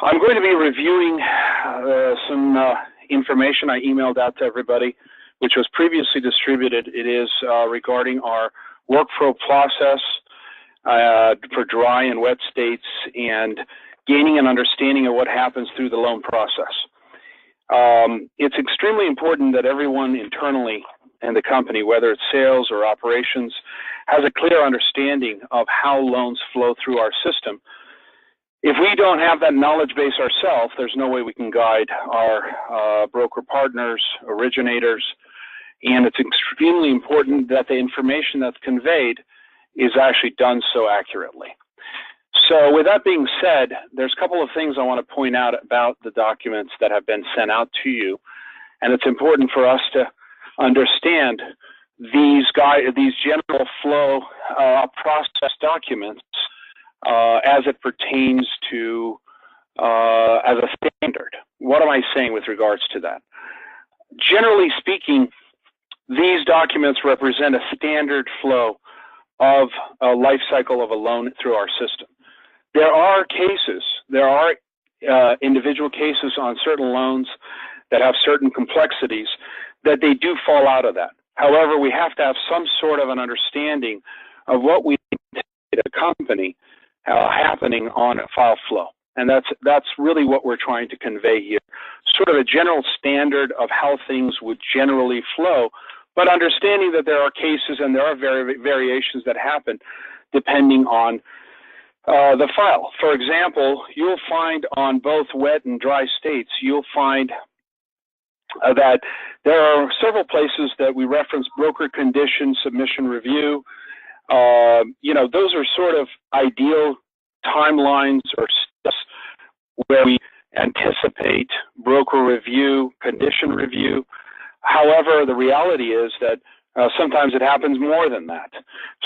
I'm going to be reviewing some information I emailed out to everybody, which was previously distributed. It is regarding our workflow process for dry and wet states and gaining an understanding of what happens through the loan process. It's extremely important that everyone internally in the company, whether it's sales or operations, has a clear understanding of how loans flow through our system. If we don't have that knowledge base ourselves, there's no way we can guide our broker partners, originators, and it's extremely important that the information that's conveyed is actually done so accurately. So with that being said, there's a couple of things I want to point out about the documents that have been sent out to you, and it's important for us to understand these general flow process documents as it pertains to as a standard. What am I saying with regards to that? Generally speaking, these documents represent a standard flow of a life cycle of a loan through our system. There are individual cases on certain loans that have certain complexities that they do fall out of that. However, we have to have some sort of an understanding of what we need to company happening on a file flow. And that's really what we're trying to convey here. Sort of a general standard of how things would generally flow, but understanding that there are cases and there are variations that happen depending on the file. For example, you'll find on both wet and dry states, you'll find that there are several places that we reference broker condition, submission review. Those are sort of ideal timelines or steps where we anticipate broker review, condition review. However, the reality is that sometimes it happens more than that.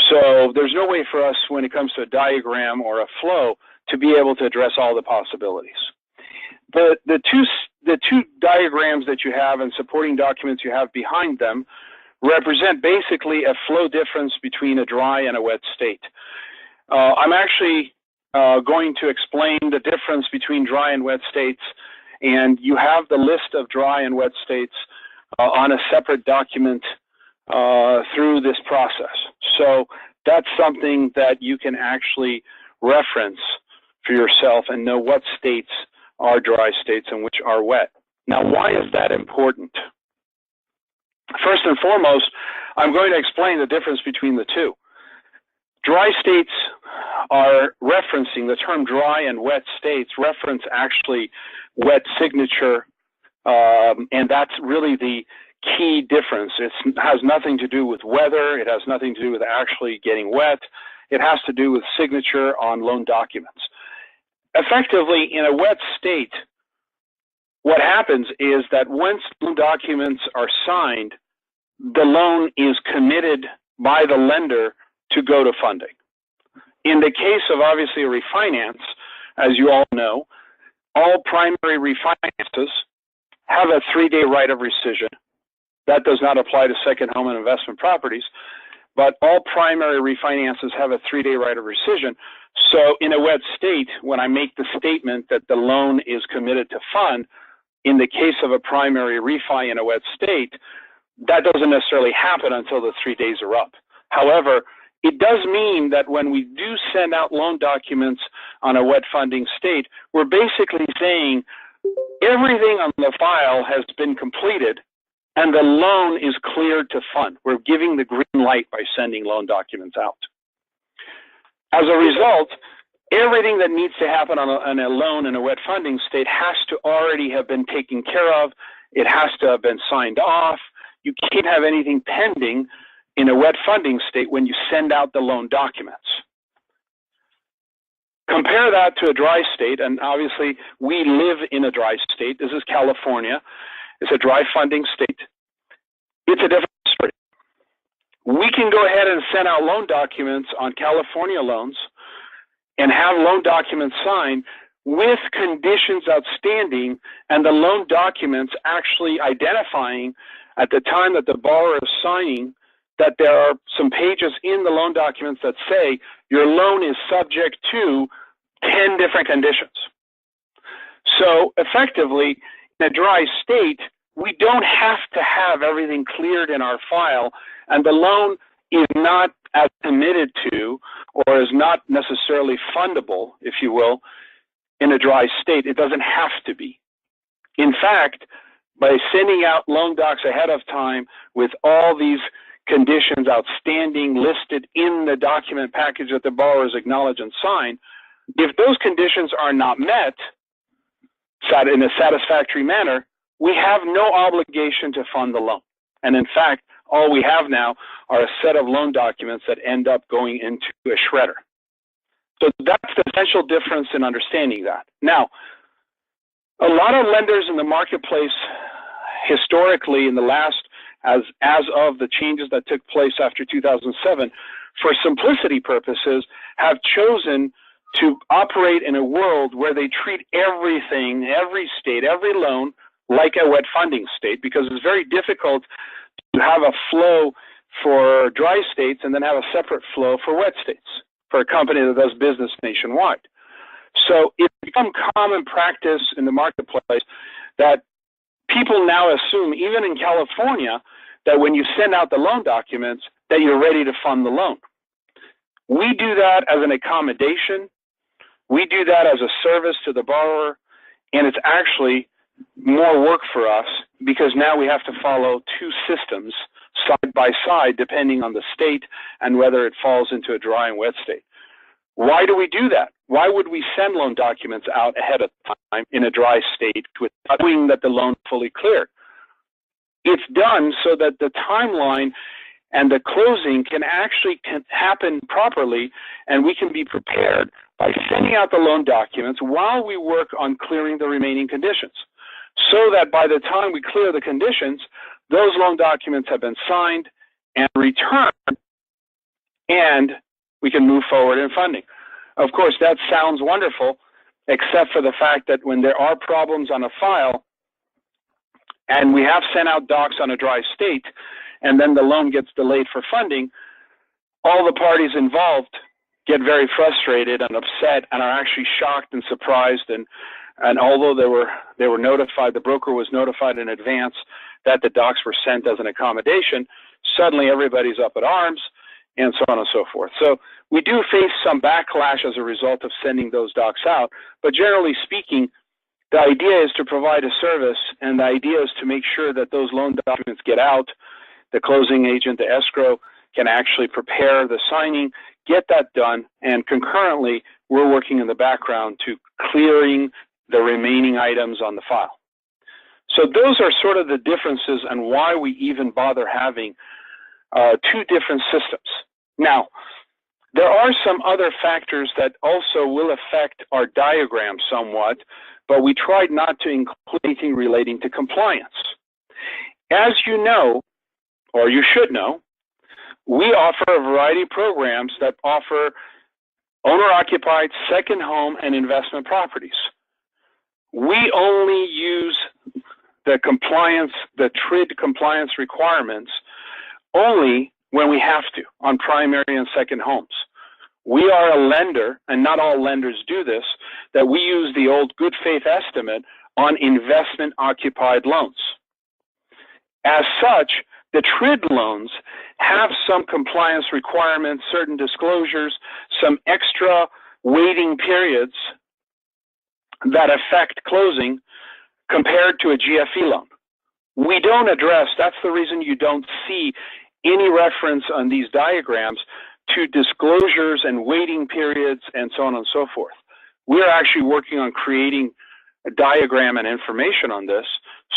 So there's no way for us when it comes to a diagram or a flow to be able to address all the possibilities. The two diagrams that you have and supporting documents you have behind them represent basically a flow difference between a dry and a wet state. I'm actually going to explain the difference between dry and wet states, and you have the list of dry and wet states on a separate document through this process. So that's something that you can actually reference for yourself and know what states are dry states and which are wet. Now, why is that important? First and foremost, I'm going to explain the difference between the two. Dry states are referencing, the term dry and wet states reference actually wet signature, and that's really the key difference. It has nothing to do with weather. It has nothing to do with actually getting wet. It has to do with signature on loan documents. Effectively, in a wet state, what happens is that once loan documents are signed, the loan is committed by the lender to go to funding. In the case of obviously a refinance, as you all know, all primary refinances have a 3-day right of rescission. That does not apply to second home and investment properties, but all primary refinances have a 3-day right of rescission. So in a wet state, when I make the statement that the loan is committed to fund, in the case of a primary refi in a wet state, that doesn't necessarily happen until the 3 days are up. However, it does mean that when we do send out loan documents on a wet funding state, we're basically saying everything on the file has been completed and the loan is cleared to fund. We're giving the green light by sending loan documents out. As a result, everything that needs to happen on a loan in a wet funding state has to already have been taken care of. It has to have been signed off. You can't have anything pending in a wet funding state when you send out the loan documents. Compare that to a dry state, and obviously we live in a dry state. This is California. It's a dry funding state. It's a different story. We can go ahead and send out loan documents on California loans and have loan documents signed with conditions outstanding and the loan documents actually identifying at the time that the borrower is signing that there are some pages in the loan documents that say your loan is subject to 10 different conditions. So effectively, in a dry state, we don't have to have everything cleared in our file, and the loan is not as committed to or is not necessarily fundable, if you will, in a dry state. It doesn't have to be. In fact, by sending out loan docs ahead of time with all these conditions outstanding listed in the document package that the borrowers acknowledge and sign, if those conditions are not met in a satisfactory manner, we have no obligation to fund the loan. And in fact, all we have now are a set of loan documents that end up going into a shredder. So that's the essential difference in understanding that. Now, a lot of lenders in the marketplace historically in the last, as of the changes that took place after 2007, for simplicity purposes, have chosen to operate in a world where they treat everything, every state, every loan, like a wet funding state, because it's very difficult to have a flow for dry states and then have a separate flow for wet states for a company that does business nationwide. So it's become common practice in the marketplace that people now assume, even in California, that when you send out the loan documents, that you're ready to fund the loan. We do that as an accommodation. We do that as a service to the borrower, and it's actually more work for us because now we have to follow two systems side by side depending on the state and whether it falls into a dry and wet state. Why do we do that? Why would we send loan documents out ahead of time in a dry state without knowing that the loan is fully clear? It's done so that the timeline and the closing can actually happen properly, and we can be prepared by sending out the loan documents while we work on clearing the remaining conditions, so that by the time we clear the conditions, those loan documents have been signed and returned, and we can move forward in funding. Of course, that sounds wonderful, except for the fact that when there are problems on a file, and we have sent out docs on a dry state, and then the loan gets delayed for funding, all the parties involved get very frustrated and upset and are actually shocked and surprised. And although they were notified, the broker was notified in advance that the docs were sent as an accommodation, suddenly everybody's up at arms and so on and so forth. So we do face some backlash as a result of sending those docs out, but generally speaking, the idea is to provide a service, and the idea is to make sure that those loan documents get out. The closing agent, the escrow, can actually prepare the signing, get that done, and concurrently, we're working in the background to clearing the remaining items on the file. So those are sort of the differences and why we even bother having two different systems. Now, there are some other factors that also will affect our diagram somewhat, but we tried not to include anything relating to compliance. As you know, or you should know, we offer a variety of programs that offer owner-occupied second home and investment properties. We only use the compliance, the TRID compliance requirements only when we have to on primary and second homes. We are a lender, and not all lenders do this, that we use the old good faith estimate on investment occupied loans. As such, the TRID loans have some compliance requirements, certain disclosures, some extra waiting periods that affect closing compared to a GFE loan. We don't address, that's the reason you don't see any reference on these diagrams to disclosures and waiting periods and so on and so forth. We're actually working on creating a diagram and information on this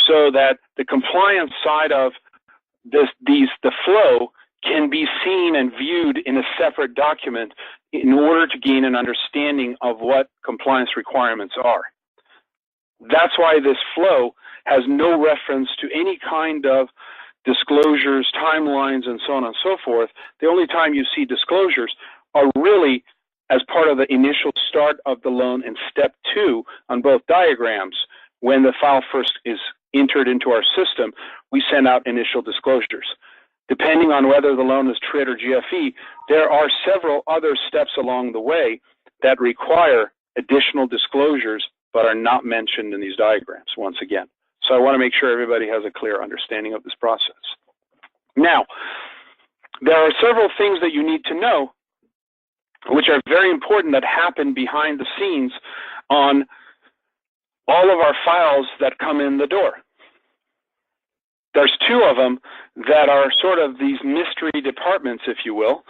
so that the compliance side of the flow can be seen and viewed in a separate document in order to gain an understanding of what compliance requirements are. That's why this flow has no reference to any kind of disclosures, timelines, and so on and so forth. The only time you see disclosures are really as part of the initial start of the loan in step 2 on both diagrams. When the file first is entered into our system, we send out initial disclosures. Depending on whether the loan is TRID or GFE, there are several other steps along the way that require additional disclosures but are not mentioned in these diagrams, once again. So I want to make sure everybody has a clear understanding of this process. Now, there are several things that you need to know which are very important that happen behind the scenes on all of our files that come in the door. There's two of them that are sort of these mystery departments, if you will,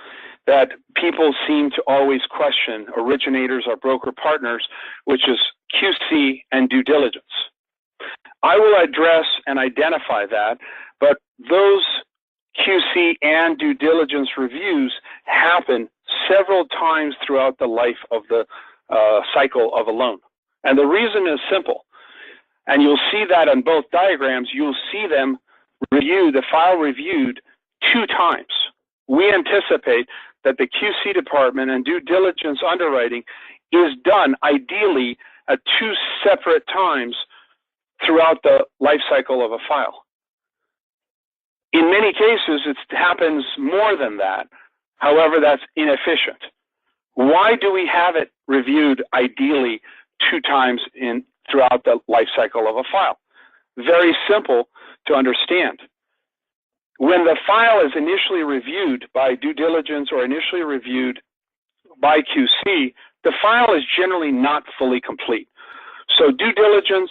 that people seem to always question, originators or broker partners, which is QC and due diligence. I will address and identify that, but those QC and due diligence reviews happen several times throughout the life of the cycle of a loan. And the reason is simple. And you'll see that on both diagrams. You'll see them reviewed, the file reviewed 2 times. We anticipate that the QC department and due diligence underwriting is done ideally at 2 separate times throughout the life cycle of a file. In many cases, it happens more than that. However, that's inefficient. Why do we have it reviewed ideally 2 times throughout the life cycle of a file? Very simple to understand. When the file is initially reviewed by due diligence or initially reviewed by QC, the file is generally not fully complete. So due diligence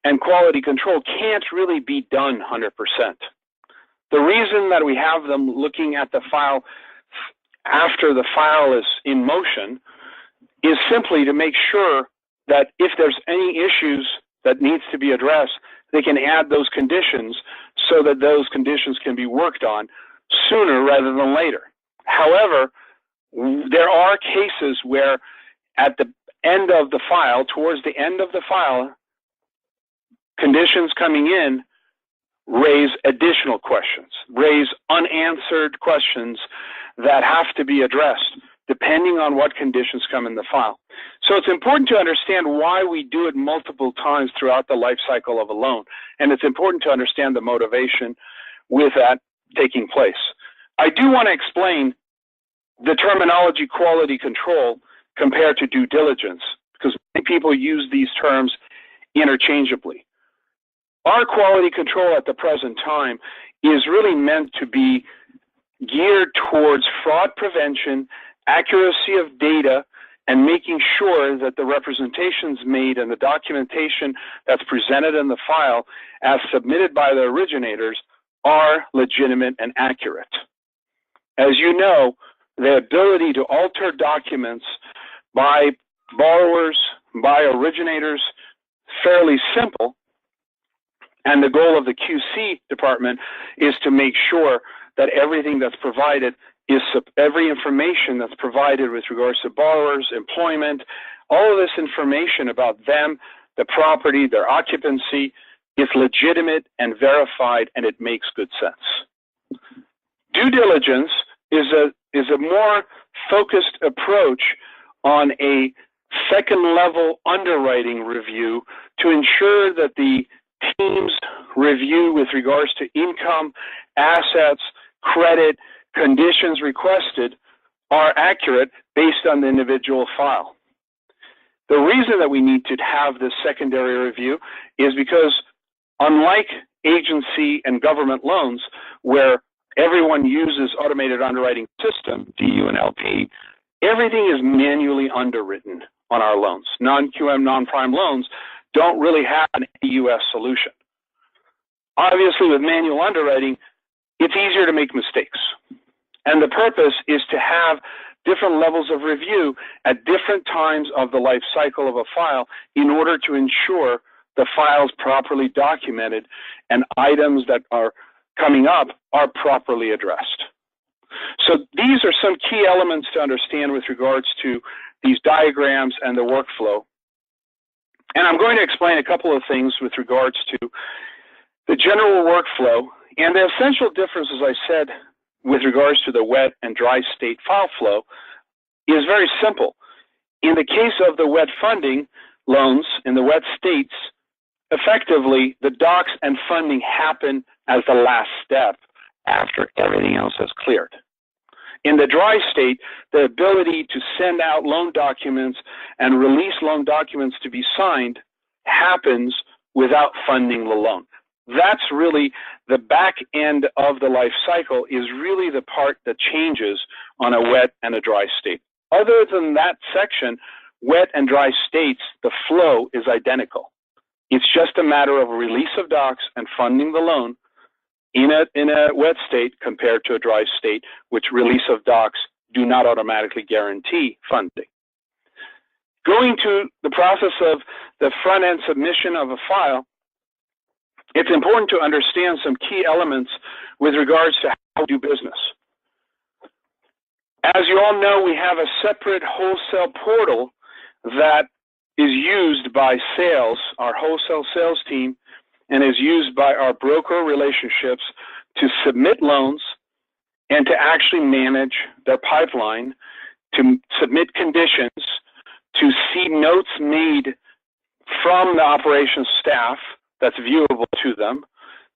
and quality control can't really be done 100%. The reason that we have them looking at the file after the file is in motion is simply to make sure that if there's any issues that needs to be addressed, they can add those conditions so that those conditions can be worked on sooner rather than later. However, there are cases where at the end of the file, towards the end of the file, conditions coming in raise additional questions, raise unanswered questions that have to be addressed depending on what conditions come in the file. So it's important to understand why we do it multiple times throughout the life cycle of a loan, and it's important to understand the motivation with that taking place. I do want to explain the terminology quality control compared to due diligence, because many people use these terms interchangeably. Our quality control at the present time is really meant to be geared towards fraud prevention, accuracy of data, and making sure that the representations made and the documentation that's presented in the file as submitted by the originators are legitimate and accurate. As you know, the ability to alter documents by borrowers, by originators, fairly simple. And the goal of the QC department is to make sure that everything that's provided is every information that's provided with regards to borrowers, employment, all of this information about them, the property, their occupancy, is legitimate and verified, and it makes good sense. Due diligence is a more focused approach on a second-level underwriting review to ensure that the team's review with regards to income, assets, credit, conditions requested are accurate based on the individual file. The reason that we need to have this secondary review is because unlike agency and government loans where everyone uses automated underwriting system, DU and LP, everything is manually underwritten on our loans. Non-QM, non-prime loans don't really have an AUS solution. Obviously, with manual underwriting, it's easier to make mistakes. And the purpose is to have different levels of review at different times of the life cycle of a file in order to ensure the file is properly documented and items that are coming up are properly addressed. So these are some key elements to understand with regards to these diagrams and the workflow. And I'm going to explain a couple of things with regards to the general workflow. And the essential difference, as I said, with regards to the wet and dry state file flow is very simple. In the case of the wet funding loans in the wet states, effectively, the docs and funding happen as the last step after everything else has cleared. In the dry state, the ability to send out loan documents and release loan documents to be signed happens without funding the loan. That's really the back end of the life cycle, is really the part that changes on a wet and a dry state. Other than that section, wet and dry states, the flow is identical. It's just a matter of a release of docs and funding the loan in a wet state compared to a dry state, which release of docs do not automatically guarantee funding. Going to the process of the front-end submission of a file, it's important to understand some key elements with regards to how we do business. As you all know, we have a separate wholesale portal that is used by sales, our wholesale sales team, and is used by our broker relationships to submit loans and to actually manage their pipeline, to submit conditions, to see notes made from the operations staff that's viewable to them,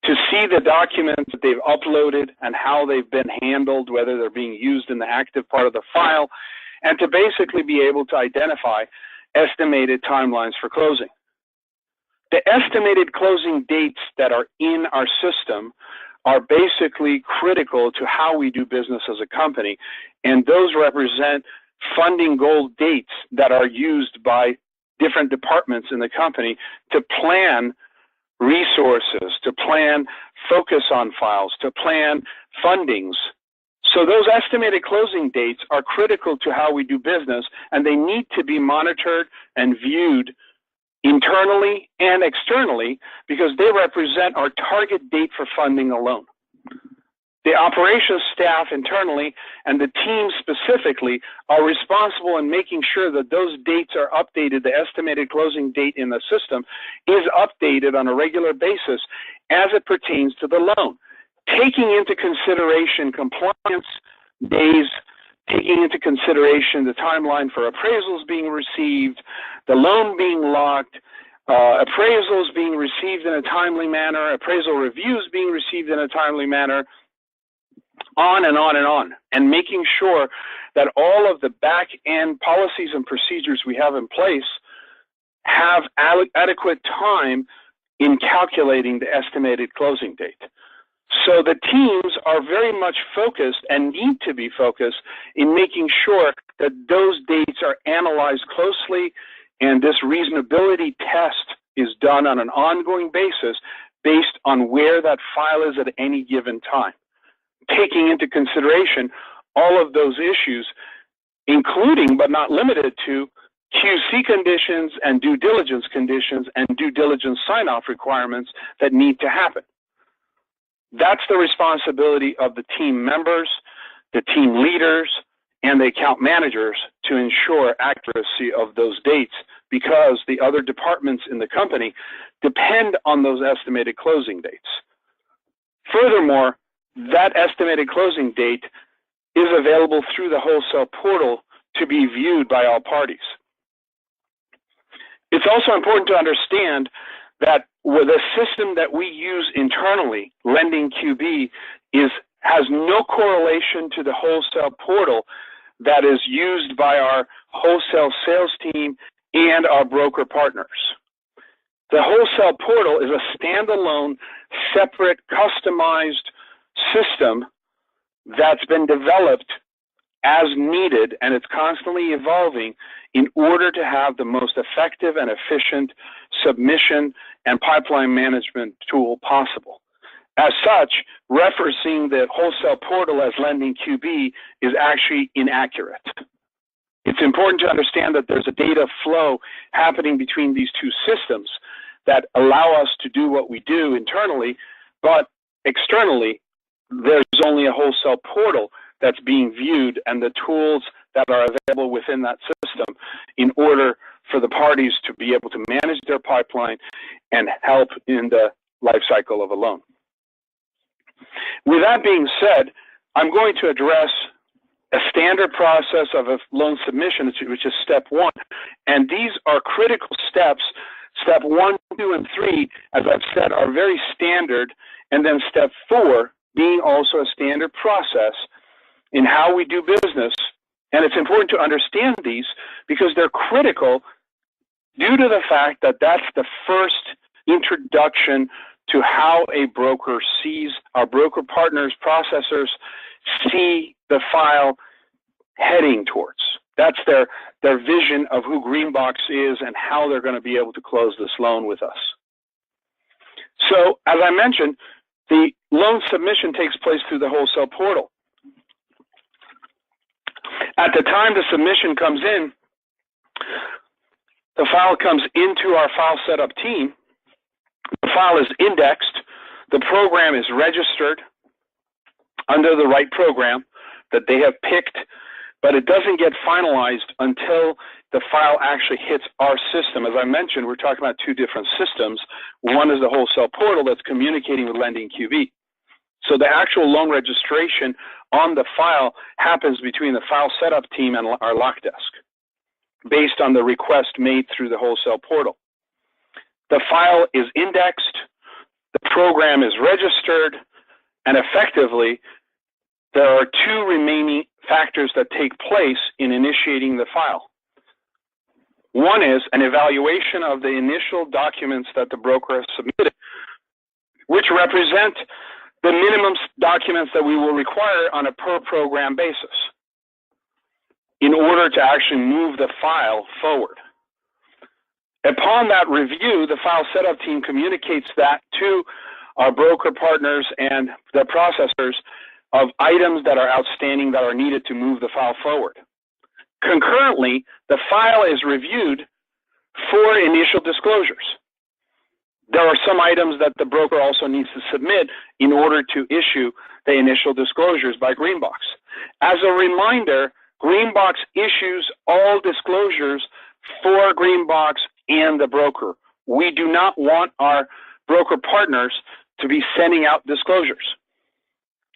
to see the documents that they've uploaded and how they've been handled, whether they're being used in the active part of the file, and to basically be able to identify estimated timelines for closing. The estimated closing dates that are in our system are basically critical to how we do business as a company, and those represent funding goal dates that are used by different departments in the company to plan resources, to plan focus on files, to plan fundings. So those estimated closing dates are critical to how we do business, and they need to be monitored and viewed internally and externally because they represent our target date for funding a loan. The operations staff internally and the team specifically are responsible in making sure that those dates are updated. The estimated closing date in the system is updated on a regular basis as it pertains to the loan, taking into consideration compliance days, taking into consideration the timeline for appraisals being received, the loan being locked, appraisals being received in a timely manner, appraisal reviews being received in a timely manner, on and on and on, and making sure that all of the back-end policies and procedures we have in place have adequate time in calculating the estimated closing date. So the teams are very much focused and need to be focused in making sure that those dates are analyzed closely, and this reasonability test is done on an ongoing basis based on where that file is at any given time, taking into consideration all of those issues, including but not limited to QC conditions and due diligence conditions and due diligence sign-off requirements that need to happen. That's the responsibility of the team members, the team leaders, and the account managers to ensure accuracy of those dates, because the other departments in the company depend on those estimated closing dates. Furthermore, that estimated closing date is available through the wholesale portal to be viewed by all parties. It's also important to understand that the system that we use internally, Lending QB, has no correlation to the wholesale portal that is used by our wholesale sales team and our broker partners. The wholesale portal is a standalone, separate, customized system that's been developed as needed, and it's constantly evolving in order to have the most effective and efficient submission and pipeline management tool possible. As such, referencing the wholesale portal as Lending QB is actually inaccurate. It's important to understand that there's a data flow happening between these two systems that allow us to do what we do internally, but externally, there's only a wholesale portal that's being viewed and the tools that are available within that system in order for the parties to be able to manage their pipeline and help in the life cycle of a loan. With that being said, I'm going to address a standard process of a loan submission, which is step one. And these are critical steps. Step 1, 2, and 3, as I've said, are very standard. And then step 4 being also a standard process in how we do business. And it's important to understand these because they're critical due to the fact that that's the first introduction to how a broker sees, our broker partners, processors see the file heading towards. That's their vision of who Greenbox is and how they're going to be able to close this loan with us. So, as I mentioned, the loan submission takes place through the wholesale portal. At the time the submission comes in, the file comes into our file setup team. The file is indexed. The program is registered under the right program that they have picked, but it doesn't get finalized until the file actually hits our system. As I mentioned, we're talking about two different systems. One is the wholesale portal that's communicating with Lending QB. So the actual loan registration on the file happens between the file setup team and our lock desk, based on the request made through the wholesale portal. The file is indexed, the program is registered, and effectively, there are two remaining factors that take place in initiating the file. One is an evaluation of the initial documents that the broker has submitted, which represent the minimum documents that we will require on a per program basis in order to actually move the file forward. Upon that review, the file setup team communicates that to our broker partners and the processors of items that are outstanding that are needed to move the file forward. Concurrently, the file is reviewed for initial disclosures. There are some items that the broker also needs to submit in order to issue the initial disclosures by Greenbox. As a reminder, Greenbox issues all disclosures for Greenbox and the broker. We do not want our broker partners to be sending out disclosures.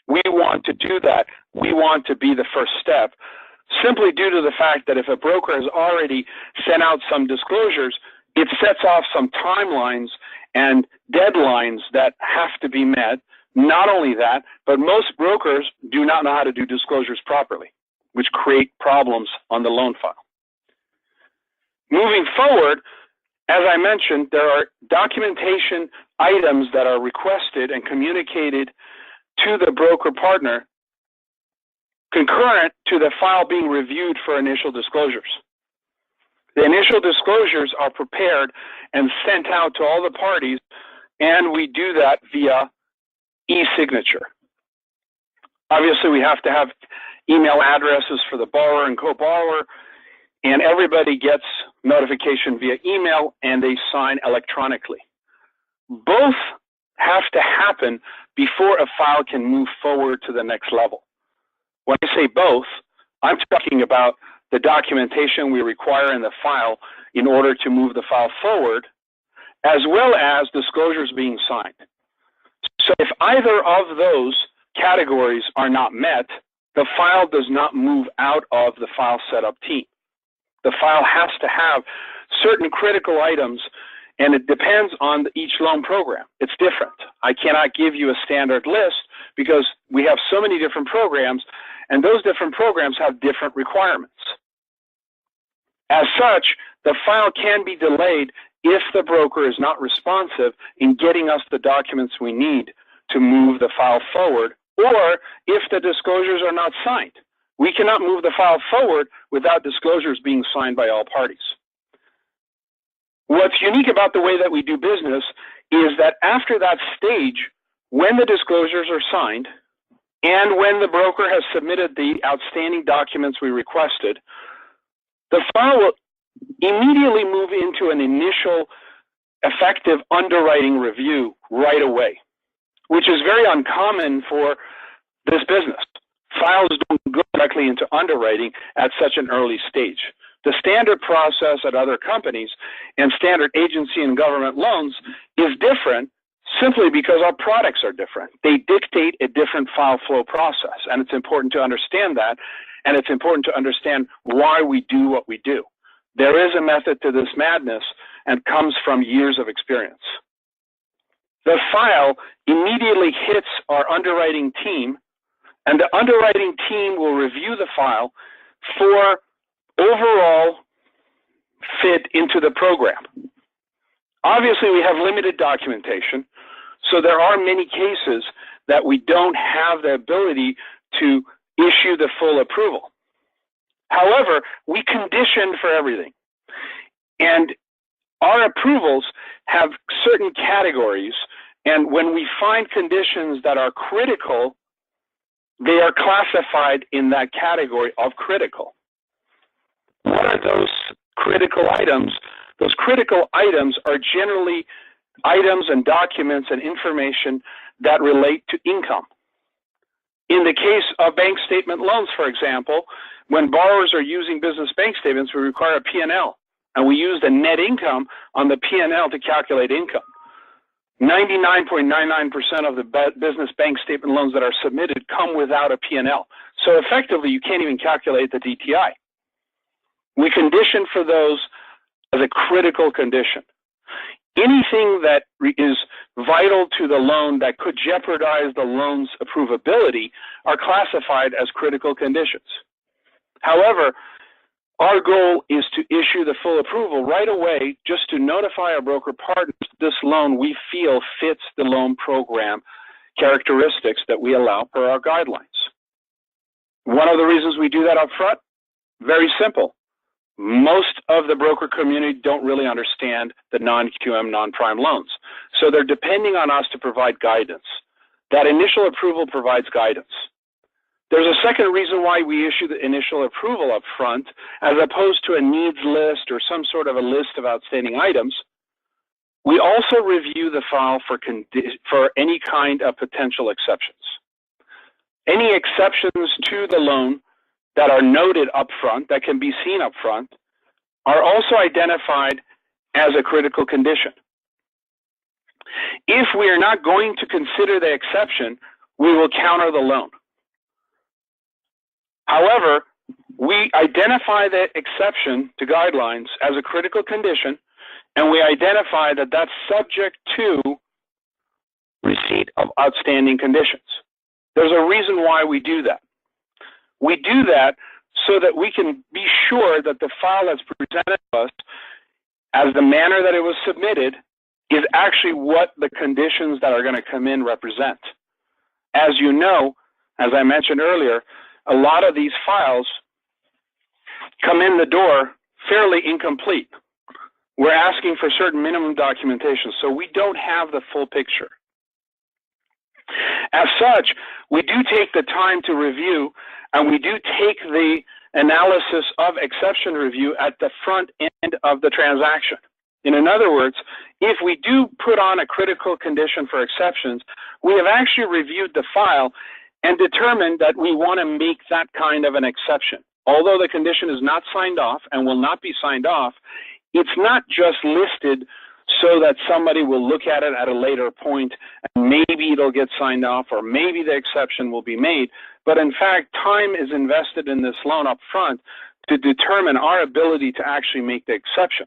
We want to do that. We want to be the first step, simply due to the fact that if a broker has already sent out some disclosures, it sets off some timelines and deadlines that have to be met. Not only that, but most brokers do not know how to do disclosures properly, which create problems on the loan file. Moving forward, as I mentioned, there are documentation items that are requested and communicated to the broker partner concurrent to the file being reviewed for initial disclosures. The initial disclosures are prepared and sent out to all the parties, and we do that via e-signature. Obviously, we have to have email addresses for the borrower and co-borrower, and everybody gets notification via email, and they sign electronically. Both have to happen before a file can move forward to the next level. When I say both, I'm talking about the documentation we require in the file in order to move the file forward, as well as disclosures being signed. So if either of those categories are not met, the file does not move out of the file setup team. The file has to have certain critical items, and it depends on each loan program. It's different. I cannot give you a standard list because we have so many different programs, and those different programs have different requirements. As such, the file can be delayed if the broker is not responsive in getting us the documents we need to move the file forward, or if the disclosures are not signed. We cannot move the file forward without disclosures being signed by all parties. What's unique about the way that we do business is that after that stage, when the disclosures are signed and when the broker has submitted the outstanding documents we requested, the file will immediately move into an initial effective underwriting review right away, which is very uncommon for this business. Files don't go directly into underwriting at such an early stage. The standard process at other companies and standard agency and government loans is different simply because our products are different. They dictate a different file flow process, and it's important to understand that, and it's important to understand why we do what we do. There is a method to this madness and comes from years of experience. The file immediately hits our underwriting team, and the underwriting team will review the file for overall fit into the program. Obviously, we have limited documentation, so there are many cases that we don't have the ability to issue the full approval. However, we condition for everything. And our approvals have certain categories, and when we find conditions that are critical, they are classified in that category of critical. What are those critical items? Those critical items are generally items and documents and information that relate to income. In the case of bank statement loans, for example, when borrowers are using business bank statements, we require a P&L, and we use the net income on the P&L to calculate income. 99.99% of the business bank statement loans that are submitted come without a P&L. So effectively, you can't even calculate the DTI. We condition for those as a critical condition. Anything that is vital to the loan that could jeopardize the loan's approvability are classified as critical conditions. However, our goal is to issue the full approval right away, just to notify our broker partners this loan we feel fits the loan program characteristics that we allow per our guidelines. One of the reasons we do that up front, very simple. Most of the broker community don't really understand the non-QM, non-prime loans. So they're depending on us to provide guidance. That initial approval provides guidance. There's a second reason why we issue the initial approval up front, as opposed to a needs list or some sort of a list of outstanding items. We also review the file for any kind of potential exceptions. Any exceptions to the loan that are noted up front, that can be seen up front, are also identified as a critical condition. If we are not going to consider the exception, we will counter the loan. However, we identify the exception to guidelines as a critical condition, and we identify that that's subject to receipt of outstanding conditions. There's a reason why we do that. We do that so that we can be sure that the file that's presented to us as the manner that it was submitted is actually what the conditions that are going to come in represent. As you know, as I mentioned earlier, a lot of these files come in the door fairly incomplete. We're asking for certain minimum documentation, so we don't have the full picture. As such, we do take the time to review, and we do take the analysis of exception review at the front end of the transaction. In other words, if we do put on a critical condition for exceptions, we have actually reviewed the file and determined that we want to make that kind of an exception. Although the condition is not signed off and will not be signed off, it's not just listed so that somebody will look at it at a later point and maybe it'll get signed off or maybe the exception will be made. But in fact, time is invested in this loan up front to determine our ability to actually make the exception.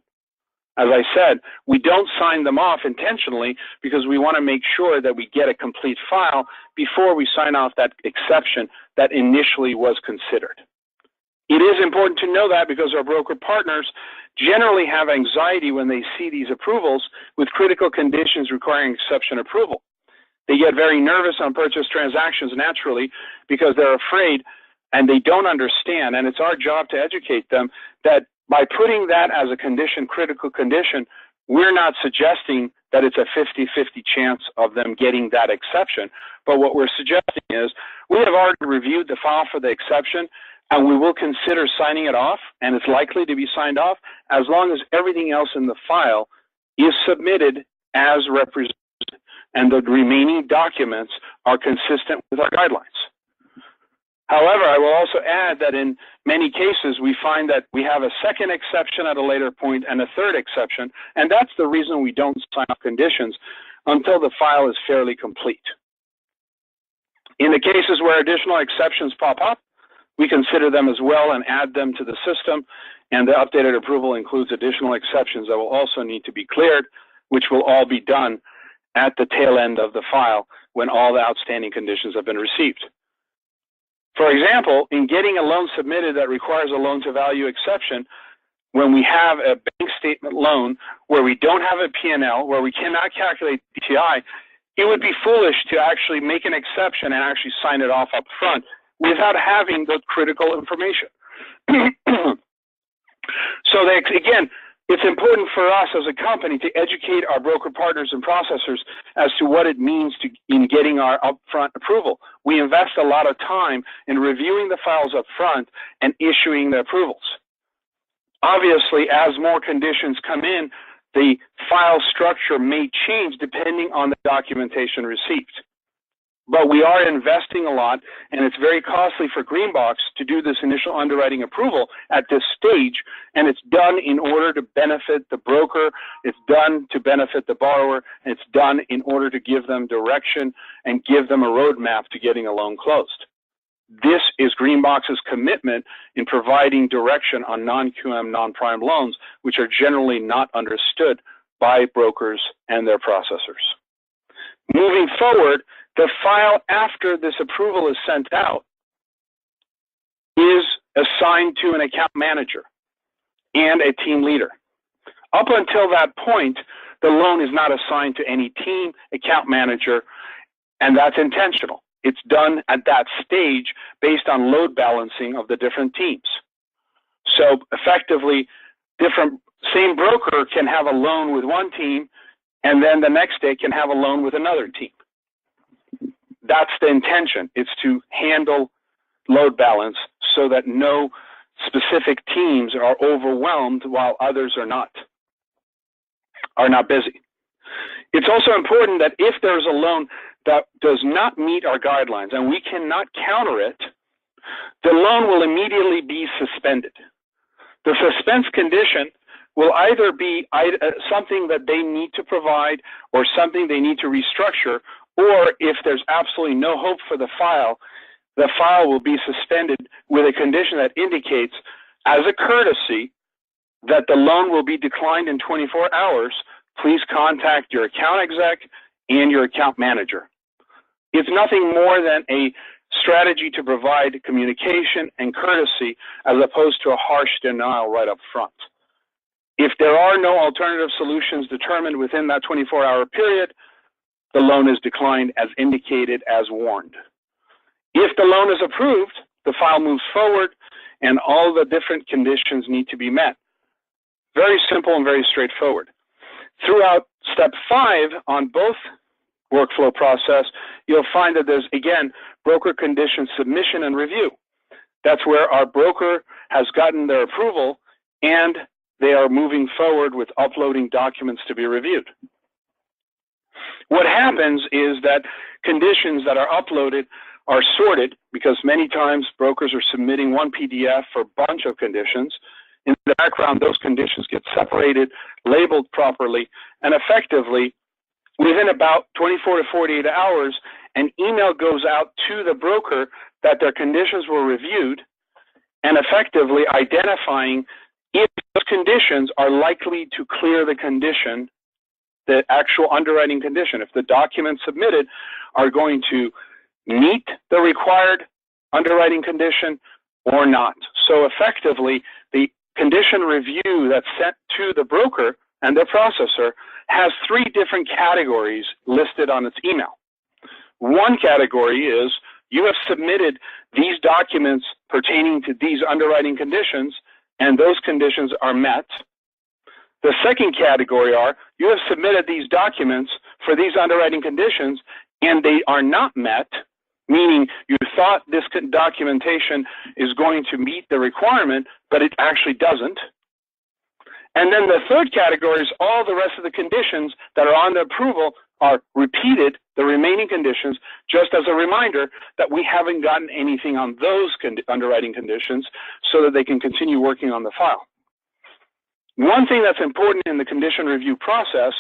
As I said, we don't sign them off intentionally because we want to make sure that we get a complete file before we sign off that exception that initially was considered. It is important to know that because our broker partners generally have anxiety when they see these approvals with critical conditions requiring exception approval. They get very nervous on purchase transactions naturally because they're afraid and they don't understand, and it's our job to educate them that by putting that as a condition, critical condition, we're not suggesting that it's a 50-50 chance of them getting that exception. But what we're suggesting is we have already reviewed the file for the exception, and we will consider signing it off, and it's likely to be signed off as long as everything else in the file is submitted as represented and the remaining documents are consistent with our guidelines. However, I will also add that in many cases, we find that we have a second exception at a later point and a third exception, and that's the reason we don't sign off conditions until the file is fairly complete. In the cases where additional exceptions pop up, we consider them as well and add them to the system, and the updated approval includes additional exceptions that will also need to be cleared, which will all be done at the tail end of the file when all the outstanding conditions have been received. For example, in getting a loan submitted that requires a loan-to-value exception, when we have a bank statement loan where we don't have a P&L, where we cannot calculate DTI, it would be foolish to actually make an exception and actually sign it off up front without having the critical information. So that, again, it's important for us as a company to educate our broker partners and processors as to what it means in getting our upfront approval. We invest a lot of time in reviewing the files up front and issuing the approvals. Obviously, as more conditions come in, the file structure may change depending on the documentation received. But we are investing a lot, and it's very costly for Greenbox to do this initial underwriting approval at this stage, and it's done in order to benefit the broker, it's done to benefit the borrower, and it's done in order to give them direction and give them a roadmap to getting a loan closed. This is Greenbox's commitment in providing direction on non-QM, non-prime loans, which are generally not understood by brokers and their processors. Moving forward, the file after this approval is sent out is assigned to an account manager and a team leader. Up until that point, the loan is not assigned to any team, account manager, and that's intentional. It's done at that stage based on load balancing of the different teams. So effectively, same broker can have a loan with one team, and then the next day can have a loan with another team. That's the intention. It's to handle load balance so that no specific teams are overwhelmed while others are not busy. It's also important that if there's a loan that does not meet our guidelines and we cannot counter it, the loan will immediately be suspended. The suspense condition will either be something that they need to provide or something they need to restructure, or if there's absolutely no hope for the file will be suspended with a condition that indicates, as a courtesy, that the loan will be declined in 24 hours. Please contact your account exec and your account manager. It's nothing more than a strategy to provide communication and courtesy as opposed to a harsh denial right up front. If there are no alternative solutions determined within that 24-hour period, the loan is declined as indicated as warned. If the loan is approved, the file moves forward and all the different conditions need to be met. Very simple and very straightforward. Throughout step 5 on both workflow process, you'll find that there's, again, broker condition submission and review. That's where our broker has gotten their approval and they are moving forward with uploading documents to be reviewed. What happens is that conditions that are uploaded are sorted because many times brokers are submitting one PDF for a bunch of conditions. In the background, those conditions get separated, labeled properly, and effectively, within about 24 to 48 hours, an email goes out to the broker that their conditions were reviewed and effectively identifying if those conditions are likely to clear the condition, the actual underwriting condition, if the documents submitted are going to meet the required underwriting condition or not. So effectively, the condition review that's sent to the broker and their processor has 3 different categories listed on its email. One category is you have submitted these documents pertaining to these underwriting conditions and those conditions are met. The second category are you have submitted these documents for these underwriting conditions and they are not met, meaning you thought this documentation is going to meet the requirement, but it actually doesn't. And then the third category is all the rest of the conditions that are on the approval are repeated, the remaining conditions, just as a reminder that we haven't gotten anything on those underwriting conditions so that they can continue working on the file. One thing that's important in the condition review process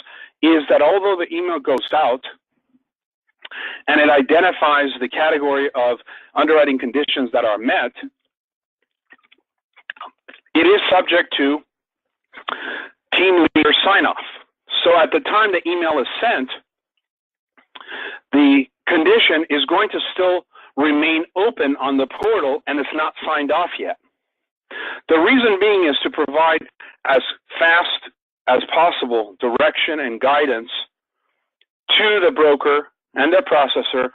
is that although the email goes out and it identifies the category of underwriting conditions that are met, it is subject to team leader sign-off. So at the time the email is sent, the condition is going to still remain open on the portal and it's not signed off yet. The reason being is to provide as fast as possible direction and guidance to the broker and their processor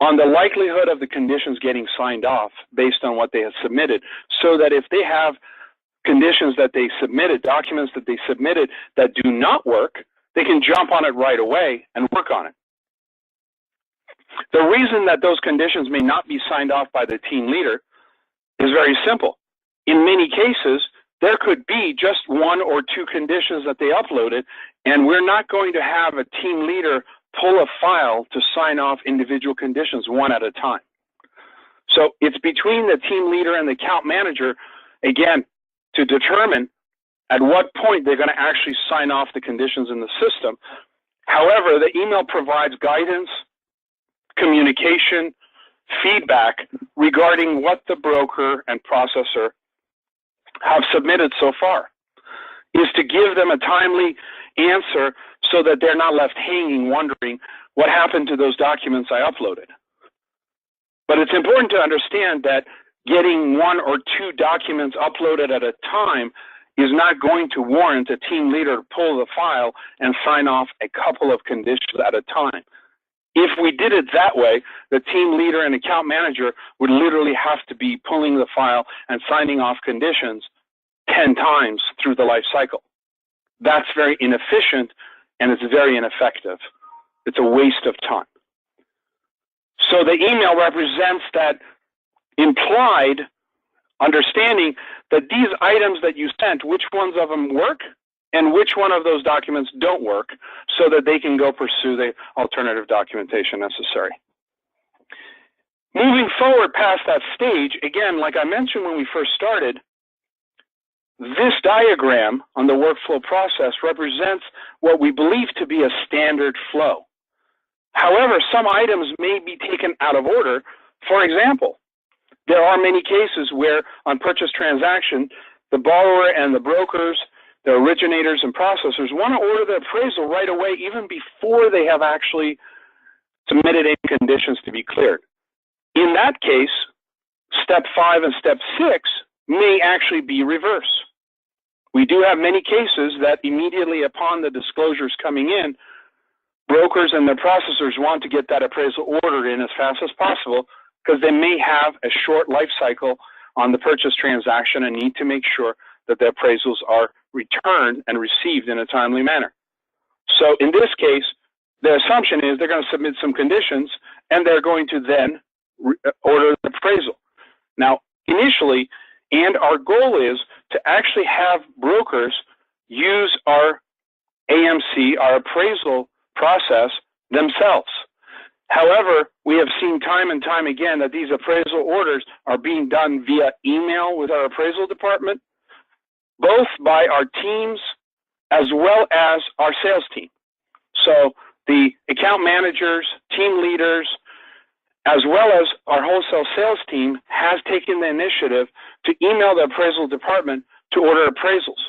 on the likelihood of the conditions getting signed off based on what they have submitted, so that if they have conditions that they submitted, documents that they submitted that do not work, they can jump on it right away and work on it. The reason that those conditions may not be signed off by the team leader is very simple. In many cases, there could be just one or two conditions that they uploaded, and we're not going to have a team leader pull a file to sign off individual conditions one at a time. So it's between the team leader and the account manager, again, to determine at what point they're going to actually sign off the conditions in the system. However, the email provides guidance, communication, feedback regarding what the broker and processor have submitted so far, is to give them a timely answer so that they're not left hanging wondering what happened to those documents I uploaded. But it's important to understand that getting one or two documents uploaded at a time is not going to warrant a team leader to pull the file and sign off a couple of conditions at a time. If we did it that way, the team leader and account manager would literally have to be pulling the file and signing off conditions 10 times through the life cycle. That's very inefficient and it's very ineffective. It's a waste of time. So the email represents that implied understanding that these items that you sent, which ones of them work and which one of those documents don't work, so that they can go pursue the alternative documentation necessary. Moving forward past that stage, again, like I mentioned when we first started, this diagram on the workflow process represents what we believe to be a standard flow. However, some items may be taken out of order. For example, there are many cases where on purchase transaction, the borrower and the brokers, the originators and processors want to order the appraisal right away even before they have actually submitted any conditions to be cleared. In that case, step 5 and step 6 may actually be reverse. We do have many cases that immediately upon the disclosures coming in, brokers and their processors want to get that appraisal ordered in as fast as possible because they may have a short life cycle on the purchase transaction and need to make sure that the appraisals are returned and received in a timely manner. So in this case, the assumption is they're going to submit some conditions and they're going to then order the appraisal. Now, initially, and our goal is to actually have brokers use our AMC, our appraisal process themselves. However, we have seen time and time again that these appraisal orders are being done via email with our appraisal department, both by our teams as well as our sales team. So the account managers, team leaders, as well as our wholesale sales team has taken the initiative to email the appraisal department to order appraisals.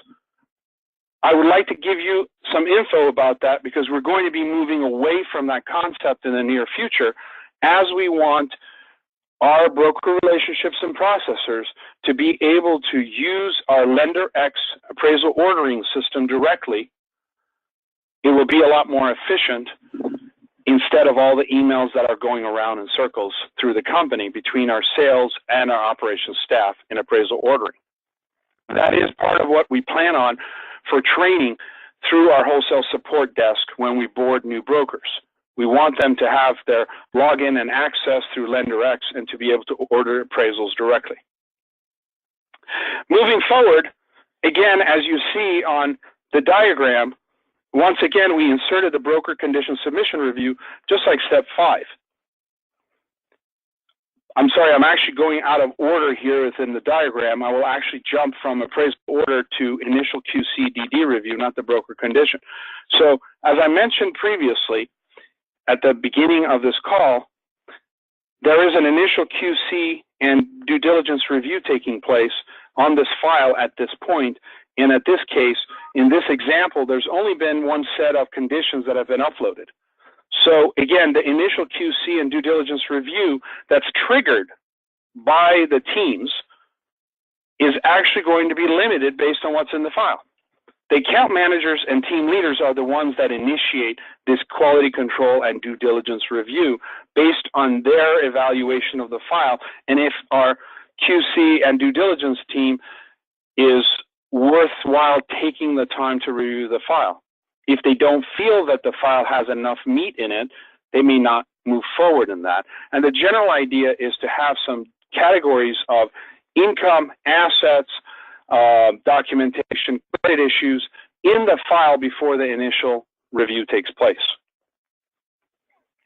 I would like to give you some info about that because we're going to be moving away from that concept in the near future as we want our broker relationships and processors to be able to use our LenderX appraisal ordering system directly. It will be a lot more efficient instead of all the emails that are going around in circles through the company between our sales and our operations staff in appraisal ordering. That is part of what we plan on for training through our wholesale support desk when we board new brokers. We want them to have their login and access through LenderX and to be able to order appraisals directly. Moving forward, again, as you see on the diagram, once again, we inserted the broker condition submission review, just like step 5. I'm sorry, I'm actually going out of order here within the diagram. I will actually jump from appraisal order to initial QC/DD review, not the broker condition. So as I mentioned previously, at the beginning of this call, there is an initial QC and due diligence review taking place on this file at this point. And at this case, in this example, there's only been one set of conditions that have been uploaded. So again, the initial QC and due diligence review that's triggered by the teams is actually going to be limited based on what's in the file. The account managers and team leaders are the ones that initiate this quality control and due diligence review based on their evaluation of the file, and if our QC and due diligence team is worthwhile taking the time to review the file. If they don't feel that the file has enough meat in it, they may not move forward in that. And the general idea is to have some categories of income, assets, documentation, credit issues in the file before the initial review takes place.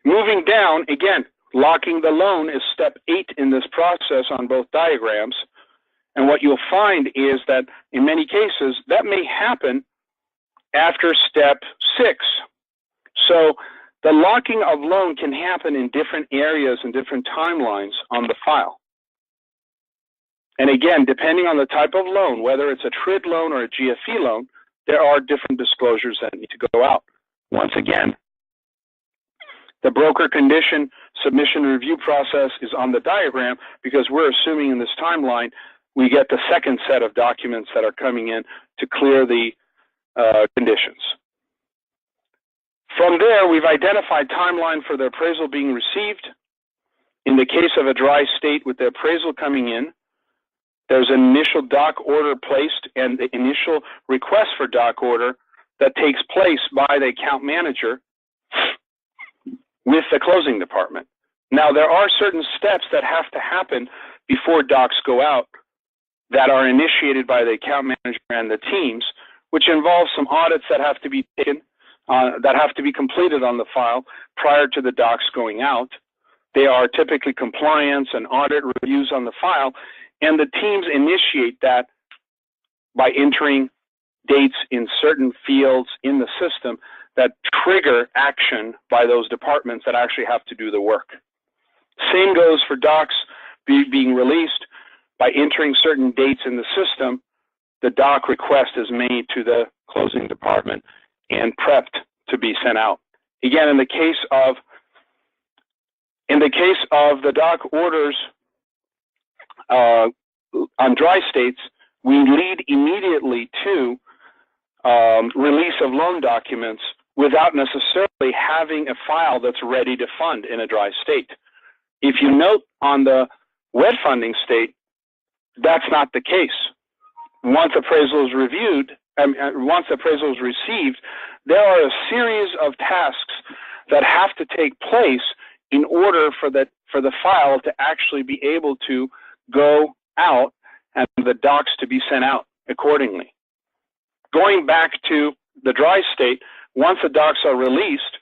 Moving down, again, locking the loan is step 8 in this process on both diagrams. And what you'll find is that in many cases, that may happen after step 6. So the locking of loan can happen in different areas and different timelines on the file. And again, depending on the type of loan, whether it's a TRID loan or a GFE loan, there are different disclosures that need to go out. Once again, the broker condition submission review process is on the diagram because we're assuming in this timeline we get the second set of documents that are coming in to clear the conditions. From there, we've identified timeline for the appraisal being received. In the case of a dry state with the appraisal coming in, there's an initial doc order placed and the initial request for doc order that takes place by the account manager with the closing department. Now, there are certain steps that have to happen before docs go out that are initiated by the account manager and the teams, which involves some audits that have to be taken, that have to be completed on the file prior to the docs going out. They are typically compliance and audit reviews on the file, and the teams initiate that by entering dates in certain fields in the system that trigger action by those departments that actually have to do the work. Same goes for docs being released. By entering certain dates in the system, the doc request is made to the closing department and prepped to be sent out. Again, in the case of the doc orders on dry states, we lead immediately to release of loan documents without necessarily having a file that's ready to fund in a dry state. If you note on the wet funding state, that's not the case. Once appraisal is reviewed, once appraisal is received, there are a series of tasks that have to take place in order for the file to actually be able to go out and the docs to be sent out accordingly. Going back to the dry state, once the docs are released,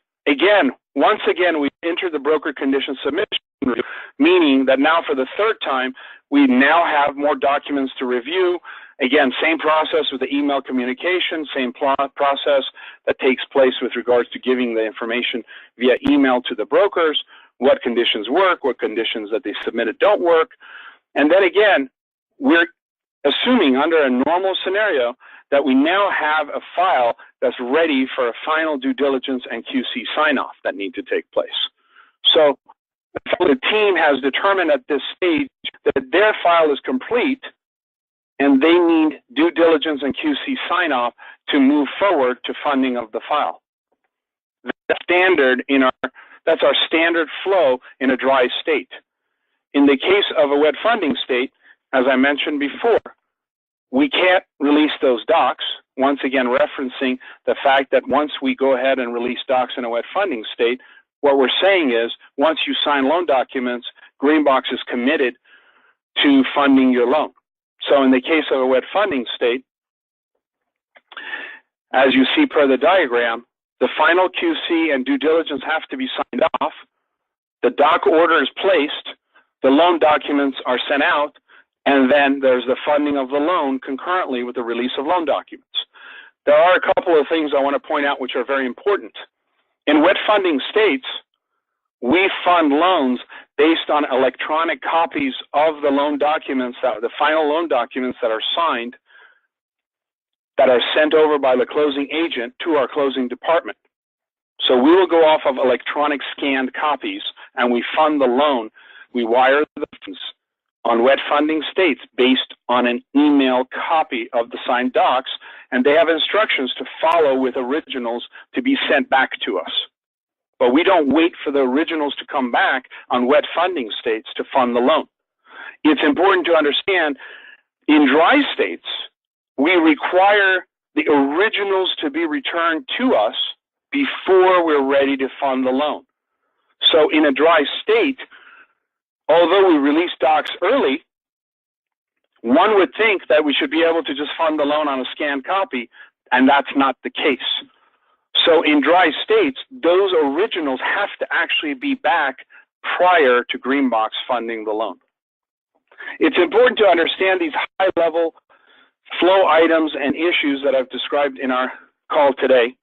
once again, we enter the broker condition submission review, meaning that now for the third time, we now have more documents to review. Again, same process with the email communication, same process that takes place with regards to giving the information via email to the brokers, what conditions work, what conditions that they submitted don't work. And then again, we're assuming under a normal scenario that we now have a file that's ready for a final due diligence and QC sign-off that need to take place. So the team has determined at this stage that their file is complete and they need due diligence and QC sign-off to move forward to funding of the file. That's our standard flow in a dry state. In the case of a wet funding state, as I mentioned before, we can't release those docs, once again referencing the fact that once we go ahead and release docs in a wet funding state, what we're saying is once you sign loan documents, Greenbox is committed to funding your loan. So in the case of a wet funding state, as you see per the diagram, the final QC and due diligence have to be signed off, the doc order is placed, the loan documents are sent out, and then there's the funding of the loan concurrently with the release of loan documents. There are a couple of things I want to point out which are very important. In wet funding states, we fund loans based on electronic copies of the loan documents, the final loan documents that are signed, that are sent over by the closing agent to our closing department. So we will go off of electronic scanned copies and we fund the loan. We wire the funds on wet funding states based on an email copy of the signed docs, and they have instructions to follow with originals to be sent back to us. But we don't wait for the originals to come back on wet funding states to fund the loan. It's important to understand, in dry states, we require the originals to be returned to us before we're ready to fund the loan. So in a dry state, although we release docs early, one would think that we should be able to just fund the loan on a scanned copy, and that's not the case. So in dry states, those originals have to actually be back prior to Greenbox funding the loan. It's important to understand these high-level flow items and issues that I've described in our call today.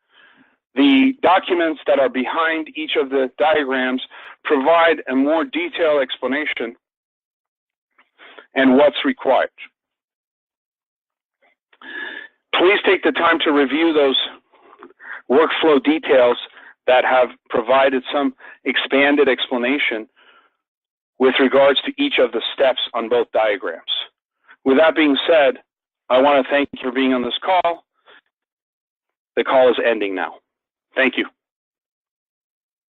The documents that are behind each of the diagrams provide a more detailed explanation and what's required. Please take the time to review those workflow details that have provided some expanded explanation with regards to each of the steps on both diagrams. With that being said, I want to thank you for being on this call. The call is ending now. Thank you.